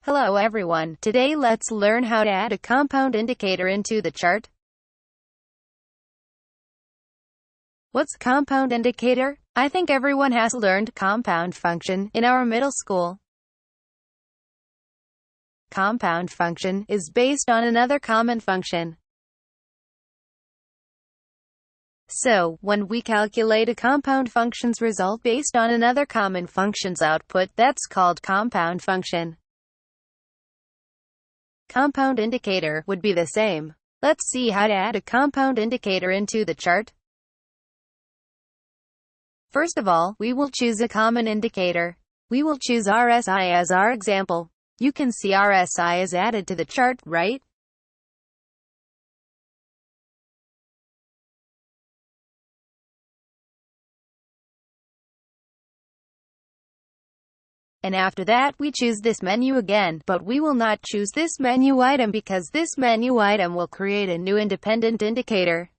Hello everyone, today let's learn how to add a compound indicator into the chart. What's compound indicator? I think everyone has learned compound function in our middle school. Compound function is based on another common function. So, when we calculate a compound function's result based on another common function's output, that's called compound function. Compound indicator would be the same. Let's see how to add a compound indicator into the chart. First of all, we will choose a common indicator. We will choose RSI as our example. You can see RSI is added to the chart, right? And after that we choose this menu again, but we will not choose this menu item because this menu item will create a new independent indicator.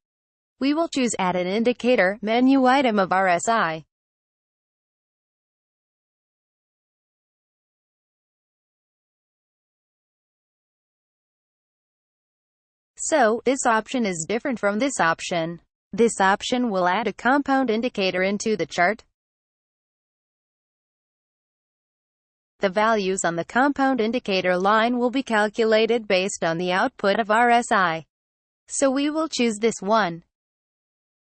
We will choose Add an Indicator menu item of RSI. So, this option is different from this option. This option will add a compound indicator into the chart. The values on the compound indicator line will be calculated based on the output of RSI. So we will choose this one.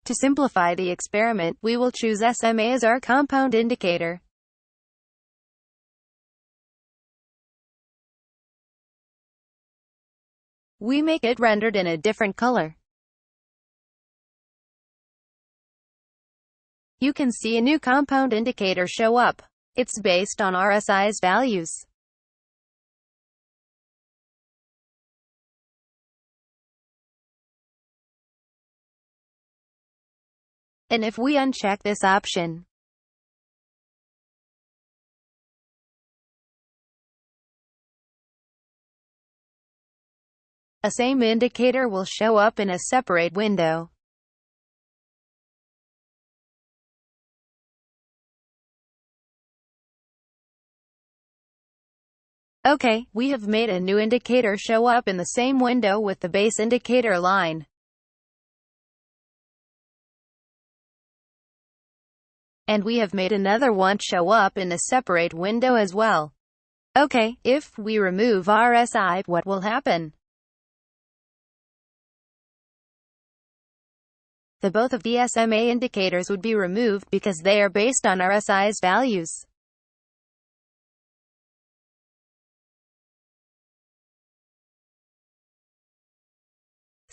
To simplify the experiment, we will choose SMA as our compound indicator. We make it rendered in a different color. You can see a new compound indicator show up. It's based on RSI's values. And if we uncheck this option, a same indicator will show up in a separate window. Okay, we have made a new indicator show up in the same window with the base indicator line. And we have made another one show up in a separate window as well. Okay, if we remove RSI, what will happen? Both of the SMA indicators would be removed because they are based on RSI's values.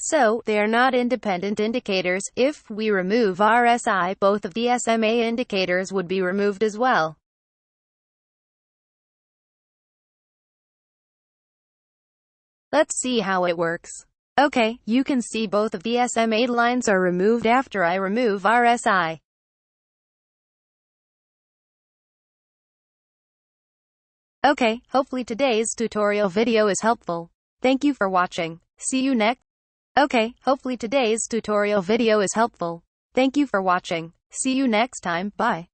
So, they are not independent indicators. If we remove RSI, both of the SMA indicators would be removed as well. Let's see how it works. Okay, you can see both of the SMA lines are removed after I remove RSI. Okay, hopefully today's tutorial video is helpful. Thank you for watching. See you next. Okay, hopefully today's tutorial video is helpful. Thank you for watching. See you next time. Bye.